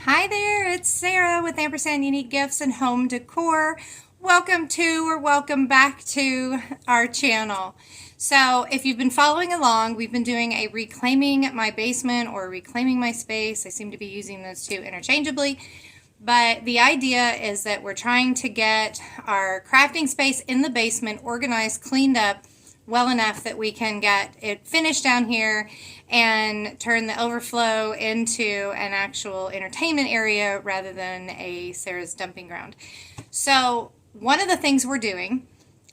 Hi there, it's Sarah with Ampersand Unique Gifts and Home Decor. Welcome back to our channel. So if you've been following along, we've been doing a reclaiming my basement or reclaiming my space. I seem to be using those two interchangeably. But the idea is that we're trying to get our crafting space in the basement organized, cleaned up, well enough that we can get it finished down here and turn the overflow into an actual entertainment area rather than a Sarah's dumping ground. So one of the things we're doing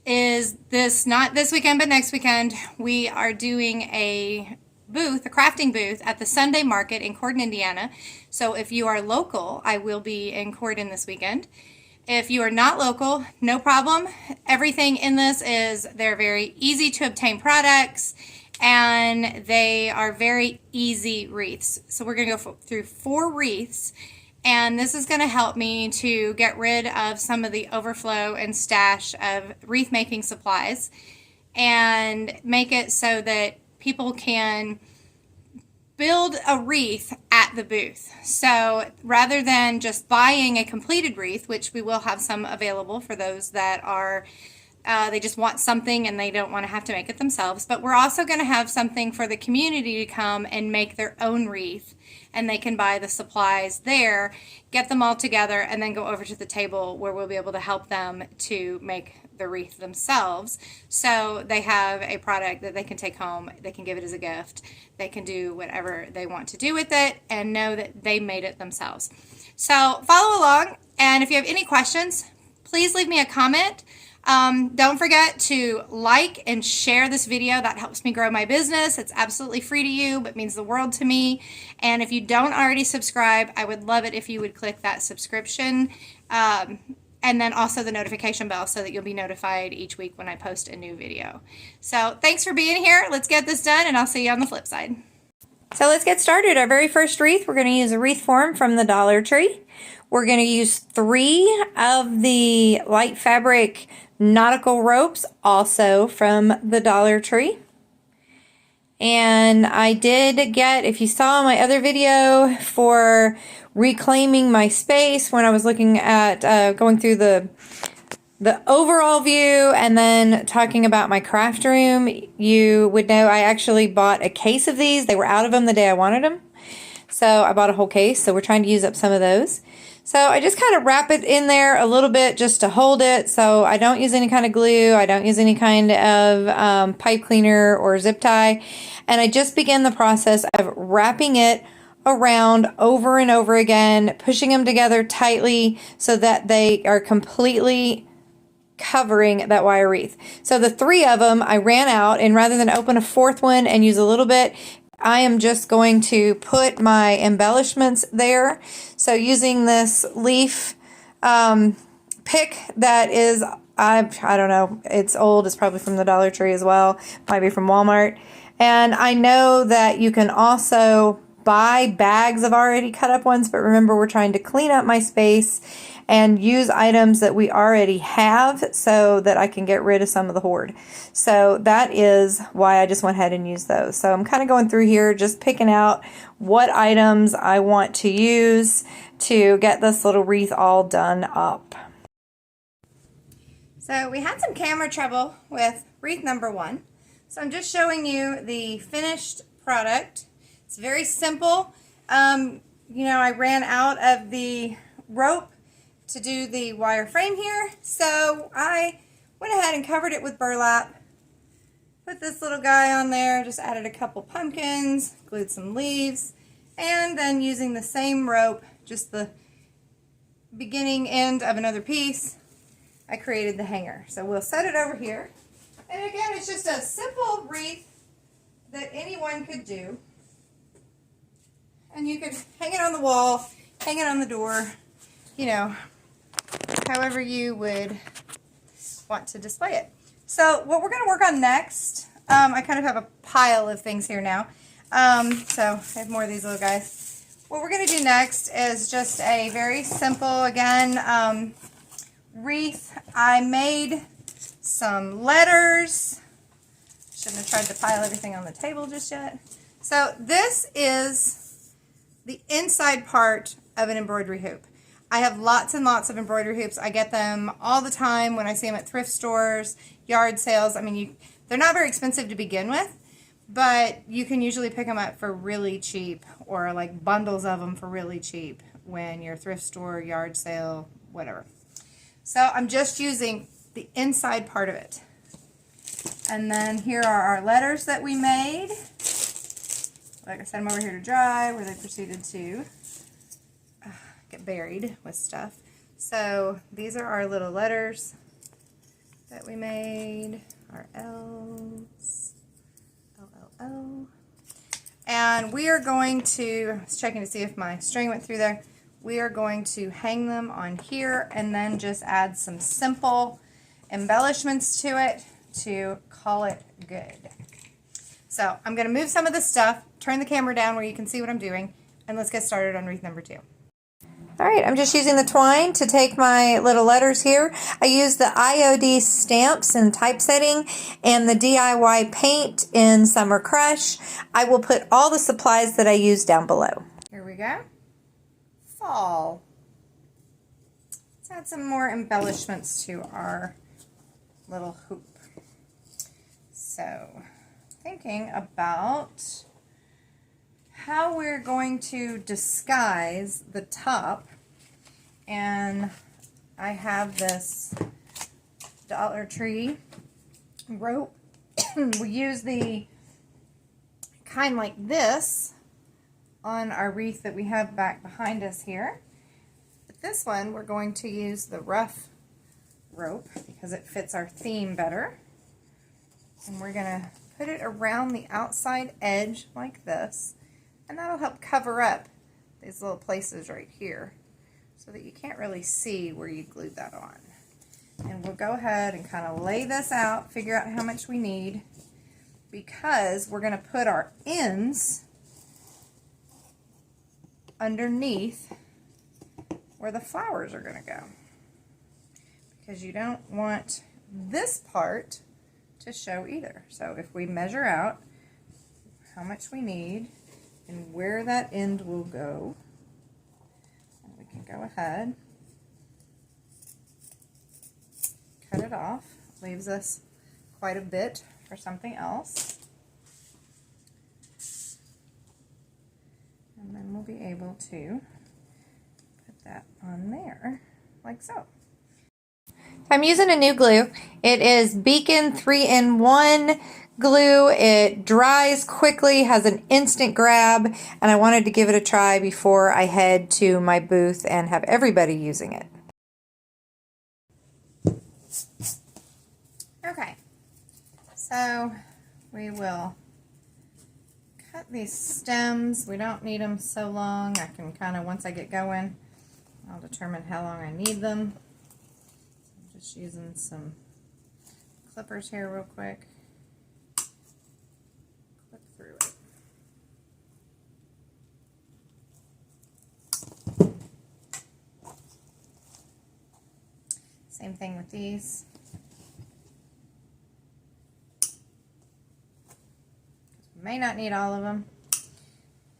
is not this weekend, but next weekend, we are doing a crafting booth at the Sunday Market in Corden, Indiana. So if you are local, I will be in Corden this weekend. If you are not local, no problem. Everything in this they're very easy to obtain products and they are very easy wreaths. So we're going to go through 4 wreaths, and this is going to help me to get rid of some of the overflow and stash of wreath making supplies and make it so that people can build a wreath at the booth. So rather than just buying a completed wreath, which we will have some available for those that are they just want something and they don't want to have to make it themselves, but we're also going to have something for the community to come and make their own wreath, and they can buy the supplies there, get them all together, and then go over to the table where we'll be able to help them to make the wreath themselves. So they have a product that they can take home, they can give it as a gift, they can do whatever they want to do with it and know that they made it themselves. So follow along, and if you have any questions, please leave me a comment. Don't forget to like and share this video. That helps me grow my business. It's absolutely free to you, but means the world to me. And if you don't already subscribe, I would love it if you would click that subscription and then also the notification bell so that you'll be notified each week when I post a new video. So thanks for being here. Let's get this done, and I'll see you on the flip side. So let's get started. Our very first wreath, we're going to use a wreath form from the Dollar Tree. We're going to use 3 of the light fabric nautical ropes, also from the Dollar Tree. And I did get, if you saw my other video for reclaiming my space, when I was looking at going through the overall view and then talking about my craft room, you would know I actually bought a case of these. They were out of them the day I wanted them, so I bought a whole case. So we're trying to use up some of those. So I just kind of wrap it in there a little bit just to hold it. So I don't use any kind of glue. I don't use any kind of pipe cleaner or zip tie. And I just begin the process of wrapping it around over and over again, pushing them together tightly so that they are completely covering that wire wreath. So the 3 of them, I ran out, and rather than open a 4th one and use a little bit, I am just going to put my embellishments there. So using this leaf pick that is, I don't know, it's old, it's probably from the Dollar Tree as well, might be from Walmart. And I know that you can also buy bags of already cut up ones, but remember, we're trying to clean up my space and use items that we already have so that I can get rid of some of the hoard. So that is why I just went ahead and used those. So I'm kind of going through here, just picking out what items I want to use to get this little wreath all done up. So we had some camera trouble with wreath number 1. So I'm just showing you the finished product. It's very simple. I ran out of the rope to do the wire frame here, so I went ahead and covered it with burlap, put this little guy on there, just added a couple pumpkins, glued some leaves, and then using the same rope, just the beginning end of another piece, I created the hanger. So we'll set it over here, and again, it's just a simple wreath that anyone could do, and you could hang it on the wall, hang it on the door, however you would want to display it. So what we're going to work on next, I kind of have a pile of things here now, so I have more of these little guys. What we're going to do next is just a very simple, again, wreath. I made some letters. Shouldn't have tried to pile everything on the table just yet. So this is the inside part of an embroidery hoop. I have lots and lots of embroidery hoops. I get them all the time when I see them at thrift stores, yard sales. I mean, they're not very expensive to begin with, but you can usually pick them up for really cheap, or like bundles of them for really cheap when you're thrift store, yard sale, whatever. So I'm just using the inside part of it. And then here are our letters that we made. Like I said, I'm over here to dry, where they proceeded to get buried with stuff. So these are our little letters that we made, our L's, L. And we are going to, I was checking to see if my string went through there. We are going to hang them on here and then just add some simple embellishments to it to call it good. So I'm going to move some of this stuff, turn the camera down where you can see what I'm doing, and let's get started on wreath number 2. All right, I'm just using the twine to take my little letters here. I use the IOD stamps in typesetting and the DIY paint in Summer Crush. I will put all the supplies that I use down below. Here we go. Fall. Let's add some more embellishments to our little hoop. So, thinking about how we're going to disguise the top, and I have this Dollar Tree rope. We use the kind like this on our wreath that we have back behind us here. But this one we're going to use the rough rope because it fits our theme better. And we're going to put it around the outside edge like this, and that'll help cover up these little places right here so that you can't really see where you glued that on. And we'll go ahead and kind of lay this out, figure out how much we need, because we're going to put our ends underneath where the flowers are going to go, because you don't want this part to show either. So if we measure out how much we need and where that end will go, we can go ahead, cut it off. Leaves us quite a bit for something else. And then we'll be able to put that on there like so. I'm using a new glue. It is Beacon 3-in-1 glue. It dries quickly, has an instant grab, and I wanted to give it a try before I head to my booth and have everybody using it. Okay, so we will cut these stems. We don't need them so long. I can kind of, once I get going, I'll determine how long I need them. Just using some clippers here real quick. Clip through it. Same thing with these. We may not need all of them.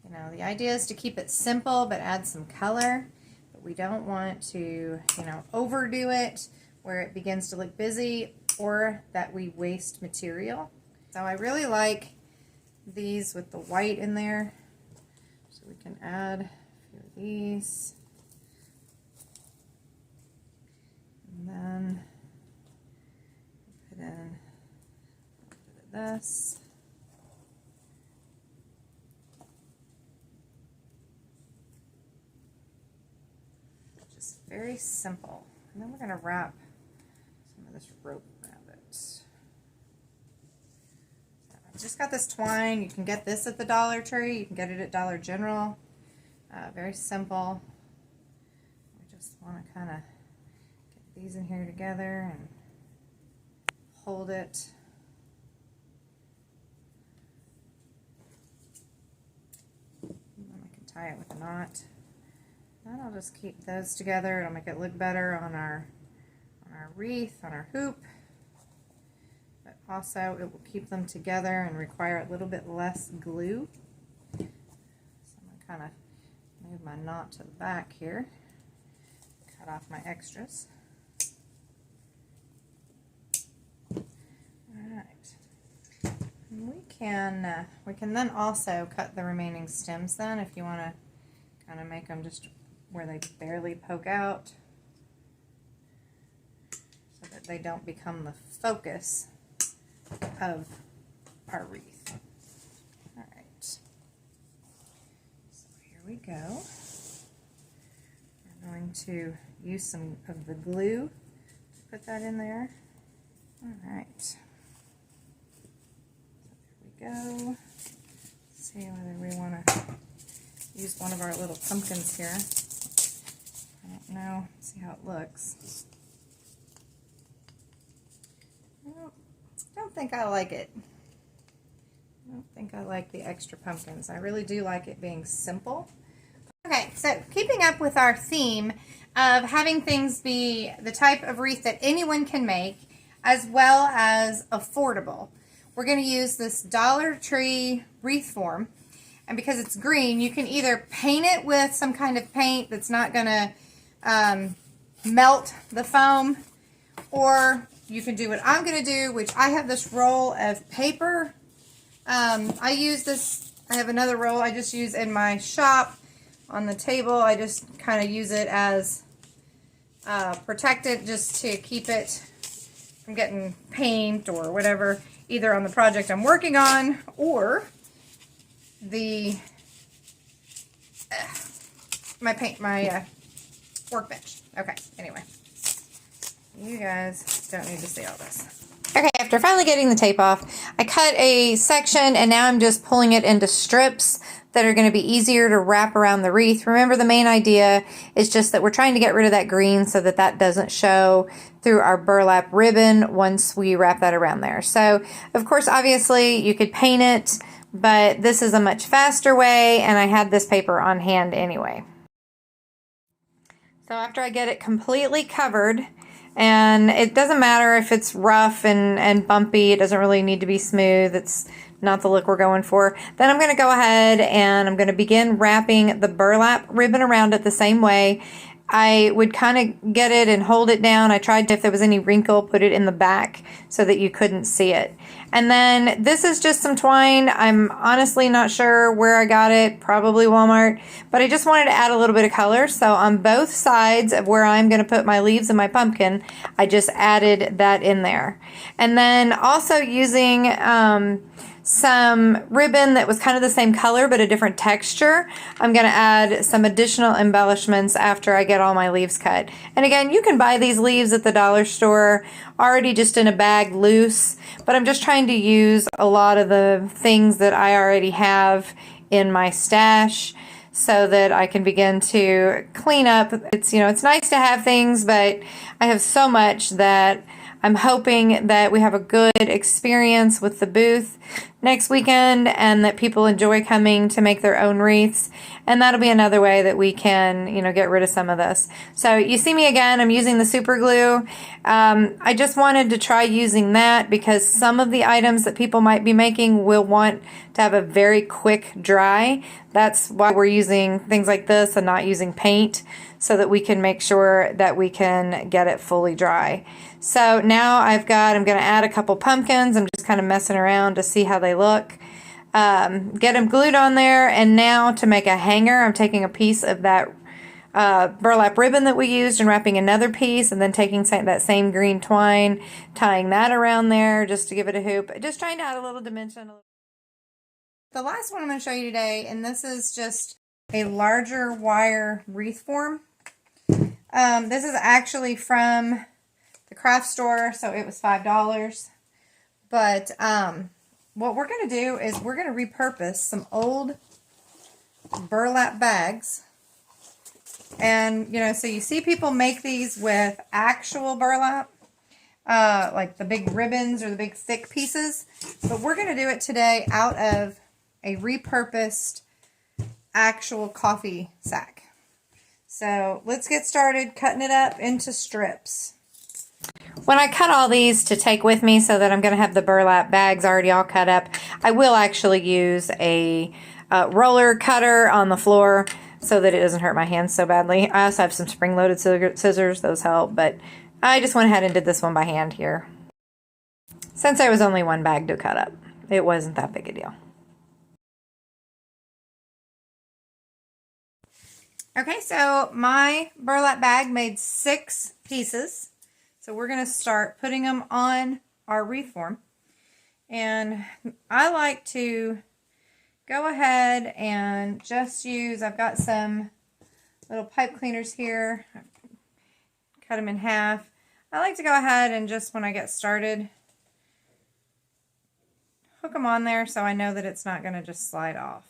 You know, the idea is to keep it simple but add some color. But we don't want to, you know, overdo it where it begins to look busy or that we waste material. So I really like these with the white in there. So we can add a few of these. And then put in a bit of this. Just very simple. And then we're going to wrap some of this rope around it. So I've just got this twine. You can get this at the Dollar Tree. You can get it at Dollar General. Very simple. We just want to kind of get these in here together and hold it. And then I can tie it with a knot. Then I'll just keep those together. It'll make it look better on our wreath, on our hoop. But also it will keep them together and require a little bit less glue. So I'm going to kind of move my knot to the back here. Cut off my extras. Alright. We can then also cut the remaining stems then if you want to kind of make them just where they barely poke out so that they don't become the focus of our wreath. Alright. So here we go. We're going to use some of the glue to put that in there. Alright. So there we go. Let's see whether we want to use one of our little pumpkins here. I don't know. See how it looks. I don't think I like it. I don't think I like the extra pumpkins. I really do like it being simple. Okay, so keeping up with our theme of having things be the type of wreath that anyone can make as well as affordable, we're going to use this Dollar Tree wreath form. And because it's green, you can either paint it with some kind of paint that's not going to melt the foam, or you can do what I'm going to do, which I have this roll of paper. I use this, I have another roll I just use in my shop on the table. I just kind of use it as protectant just to keep it from getting paint or whatever, either on the project I'm working on or the my workbench. Okay, anyway, you guys don't need to see all this. Okay, after finally getting the tape off, I cut a section and now I'm just pulling it into strips that are going to be easier to wrap around the wreath. Remember, the main idea is just that we're trying to get rid of that green so that that doesn't show through our burlap ribbon once we wrap that around there. So, of course, obviously, you could paint it, but this is a much faster way, and I had this paper on hand anyway. So after I get it completely covered, and it doesn't matter if it's rough and bumpy, it doesn't really need to be smooth, it's not the look we're going for, then I'm going to go ahead and I'm going to begin wrapping the burlap ribbon around it the same way. I would kind of get it and hold it down. I tried to, if there was any wrinkle, put it in the back so that you couldn't see it. And then this is just some twine. I'm honestly not sure where I got it, probably Walmart, but I just wanted to add a little bit of color. So on both sides of where I'm going to put my leaves and my pumpkin, I just added that in there. And then also using some ribbon that was kind of the same color but a different texture, I'm going to add some additional embellishments after I get all my leaves cut. And again, you can buy these leaves at the dollar store already just in a bag loose, but I'm just trying to use a lot of the things that I already have in my stash so that I can begin to clean up. It's, you know, it's nice to have things, but I have so much that I'm hoping that we have a good experience with the booth next weekend and that people enjoy coming to make their own wreaths. And that'll be another way that we can, you know, get rid of some of this. So you see me again, I'm using the super glue. I just wanted to try using that because some of the items that people might be making will want to have a very quick dry. That's why we're using things like this and not using paint, so that we can make sure that we can get it fully dry. So now I'm going to add a couple pumpkins. I'm just kind of messing around to see how they look. Get them glued on there, and now to make a hanger, I'm taking a piece of that burlap ribbon that we used and wrapping another piece, and then taking that same green twine, tying that around there just to give it a hoop. Just trying to add a little dimension. The last one I'm going to show you today, and this is just a larger wire wreath form. This is actually from the craft store, so it was $5. But what we're going to do is we're going to repurpose some old burlap bags. And, you know, so you see people make these with actual burlap, like the big ribbons or the big thick pieces. But we're going to do it today out of a repurposed actual coffee sack. So let's get started cutting it up into strips. When I cut all these to take with me so that I'm going to have the burlap bags already all cut up, I will actually use a roller cutter on the floor so that it doesn't hurt my hands so badly. I also have some spring-loaded scissors, those help, but I just went ahead and did this one by hand here. Since there was only one bag to cut up, it wasn't that big a deal. Okay, so my burlap bag made 6 pieces. So we're going to start putting them on our wreath form. And I like to go ahead and just use, I've got some little pipe cleaners here. Cut them in half. I like to go ahead and just when I get started, hook them on there so I know that it's not going to just slide off.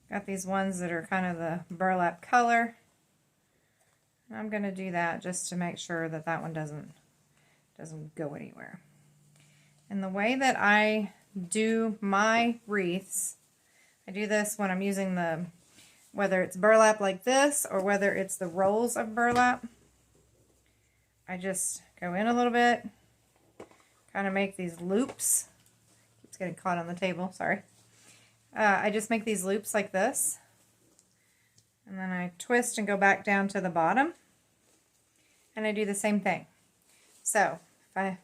Got these ones that are kind of the burlap color. I'm going to do that just to make sure that that one doesn't go anywhere. And the way that I do my wreaths, I do this when I'm using the, whether it's burlap like this or whether it's the rolls of burlap. I just go in a little bit, kind of make these loops. It's getting caught on the table, sorry. I just make these loops like this, and then I twist and go back down to the bottom, and I do the same thing. So, if I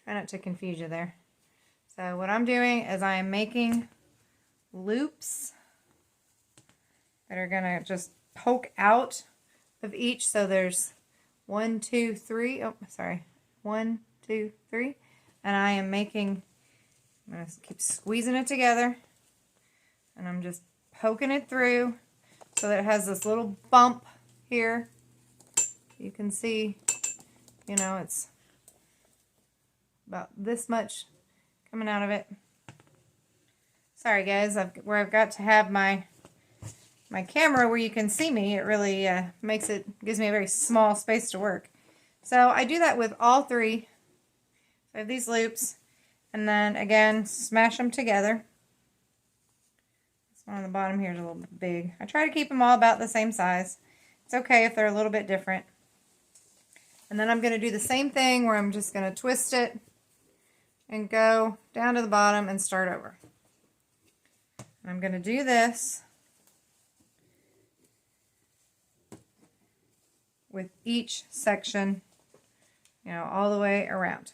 try not to confuse you there. So what I'm doing is I am making loops that are going to just poke out of each. So there's 1, 2, 3, oh, sorry, 1, 2, 3, and I am making, I'm going to keep squeezing it together. And I'm just poking it through so that it has this little bump here. You can see, you know, it's about this much coming out of it. Sorry guys, where I've got to have my camera where you can see me, it really gives me a very small space to work. So I do that with all 3. I have these loops, and then again, smash them together. One on the bottom here is a little bit big. I try to keep them all about the same size. It's okay if they're a little bit different. And then I'm going to do the same thing where I'm just going to twist it and go down to the bottom and start over. And I'm going to do this with each section, you know, all the way around.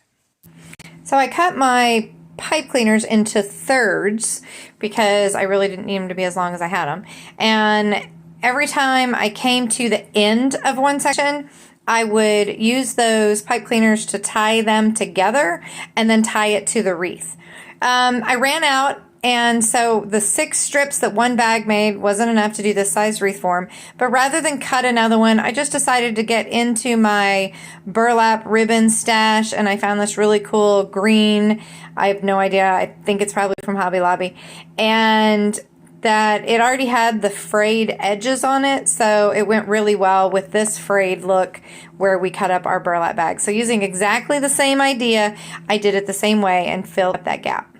So I cut my pipe cleaners into thirds because I really didn't need them to be as long as I had them. And every time I came to the end of one section, I would use those pipe cleaners to tie them together and then tie it to the wreath. I ran out, and so the 6 strips that one bag made wasn't enough to do this size wreath form. But rather than cut another one, I just decided to get into my burlap ribbon stash, and I found this really cool green. I have no idea. I think it's probably from Hobby Lobby. And that it already had the frayed edges on it, so it went really well with this frayed look where we cut up our burlap bag. So using exactly the same idea, I did it the same way and filled up that gap.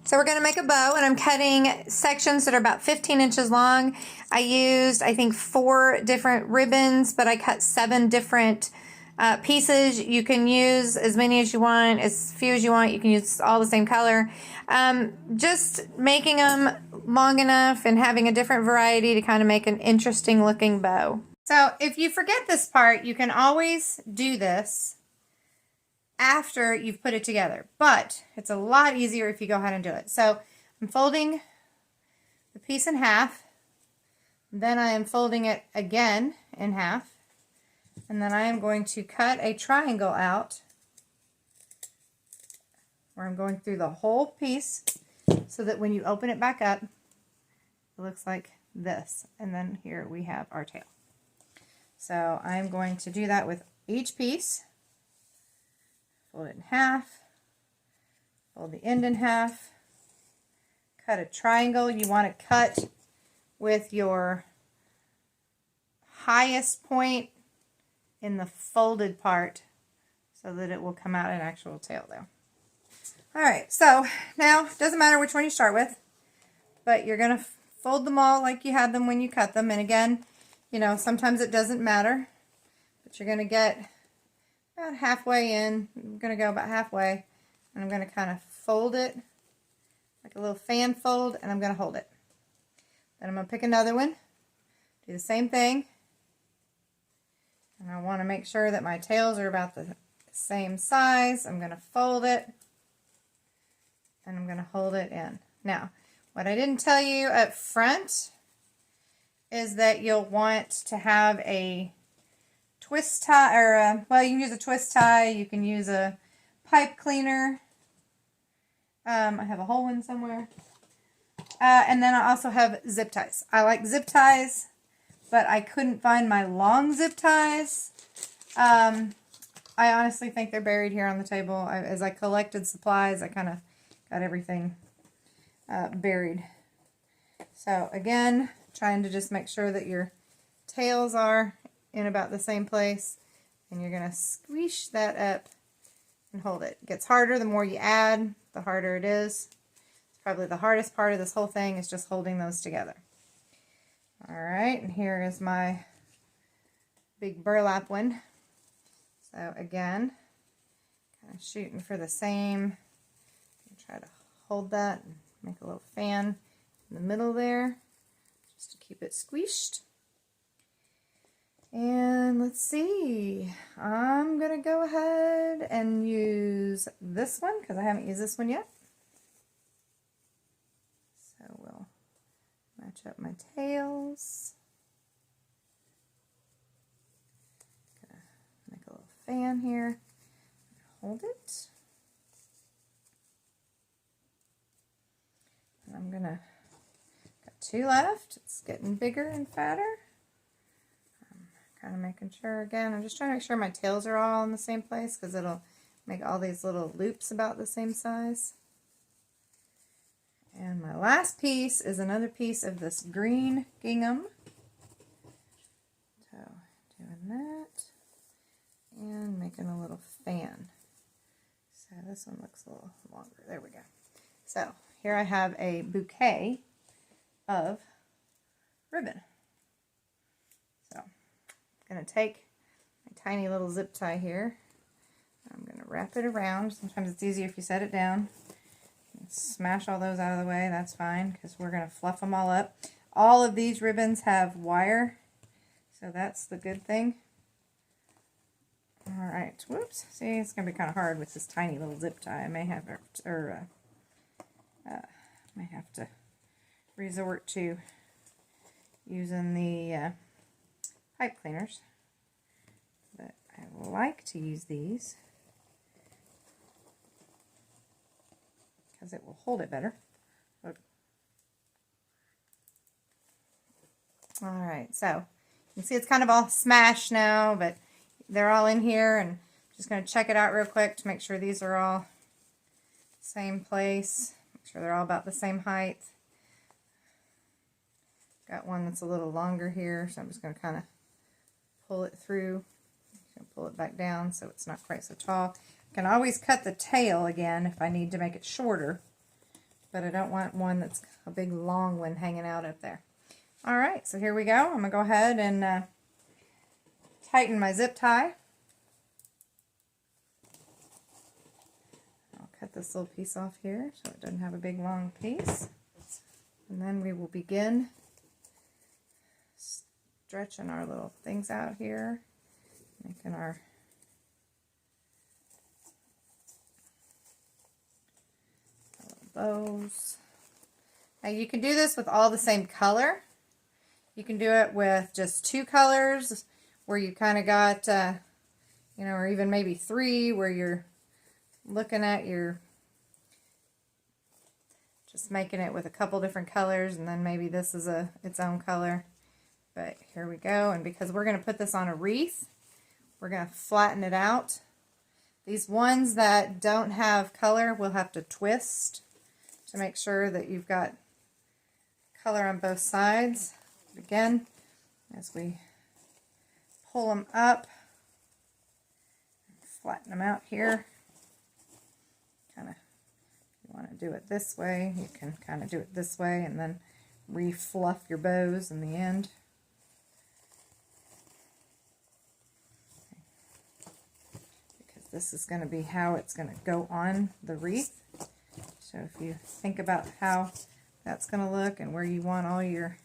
So we're going to make a bow, and I'm cutting sections that are about 15 inches long. I used, I think, 4 different ribbons, but I cut 7 different pieces. You can use as many as you want, as few as you want. You can use all the same color. Just making them long enough and having a different variety to kind of make an interesting looking bow. So if you forget this part, you can always do this after you've put it together, but it's a lot easier if you go ahead and do it. So I'm folding the piece in half, then I am folding it again in half, and then I am going to cut a triangle out where I'm going through the whole piece so that when you open it back up, it looks like this. And then here we have our tail. So I'm going to do that with each piece. Fold it in half, fold the end in half, cut a triangle. You want to cut with your highest point in the folded part so that it will come out an actual tail there. Alright, so now it doesn't matter which one you start with, but you're going to fold them all like you had them when you cut them. And again, you know, sometimes it doesn't matter, but you're going to get about halfway in. I'm going to go about halfway, and I'm going to kind of fold it like a little fan fold, and I'm going to hold it. Then I'm going to pick another one, do the same thing, and I want to make sure that my tails are about the same size. I'm going to fold it, and I'm going to hold it in. Now, what I didn't tell you up front is that you'll want to have a twist tie, or well, you can use a twist tie, you can use a pipe cleaner. I have a whole one somewhere. And then I also have zip ties. I like zip ties, but I couldn't find my long zip ties. I honestly think they're buried here on the table. As I collected supplies, I kind of got everything buried. So again, trying to just make sure that your tails are in about the same place, and you're going to squish that up and hold it. It gets harder the more you add, the harder it is. It's probably the hardest part of this whole thing is just holding those together. Alright, and here is my big burlap one. So again, kind of shooting for the same. Try to hold that and make a little fan in the middle there, just to keep it squished. And let's see, I'm going to go ahead and use this one because I haven't used this one yet. So we'll match up my tails. Gonna make a little fan here. Hold it. And I'm going to, got two left. It's getting bigger and fatter. Kind of making sure, again, I'm just trying to make sure my tails are all in the same place because it'll make all these little loops about the same size. And my last piece is another piece of this green gingham. So, doing that and making a little fan. So this one looks a little longer. There we go. So here I have a bouquet of ribbon. Going to take my tiny little zip tie here. I'm going to wrap it around. Sometimes it's easier if you set it down. Smash all those out of the way. That's fine because we're going to fluff them all up. All of these ribbons have wire, so that's the good thing. All right. Whoops. See, it's going to be kind of hard with this tiny little zip tie. I may have to resort to using the pipe cleaners, but I like to use these because it will hold it better. Alright, so you can see it's kind of all smashed now, but they're all in here, and I'm just going to check it out real quick to make sure these are all same place, make sure they're all about the same height. Got one that's a little longer here, so I'm just going to kind of pull it through, pull it back down so it's not quite so tall. I can always cut the tail again if I need to make it shorter, but I don't want one that's a big long one hanging out up there. Alright, so here we go. I'm going to go ahead and tighten my zip tie. I'll cut this little piece off here so it doesn't have a big long piece. And then we will begin stretching our little things out here, making our little bows. Now you can do this with all the same color. You can do it with just two colors where you kind of got, you know, or even maybe three where you're looking at your, just making it with a couple different colors, and then maybe this is its own color. But here we go, and because we're going to put this on a wreath, we're going to flatten it out. These ones that don't have color will have to twist to make sure that you've got color on both sides. Again, as we pull them up, flatten them out here. Kind of, if you want to do it this way, you can kind of do it this way and then re-fluff your bows in the end. Because this is going to be how it's going to go on the wreath. So if you think about how that's going to look and where you want all your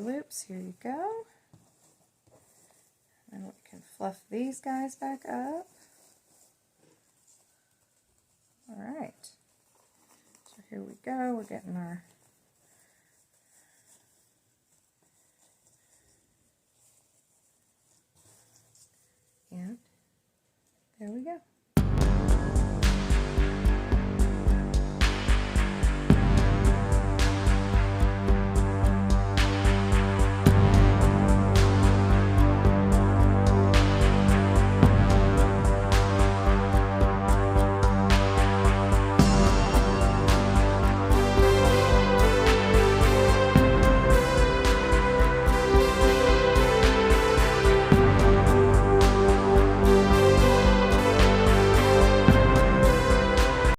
loops, here you go. And we can fluff these guys back up. Alright, so here we go, we're getting our and there we go.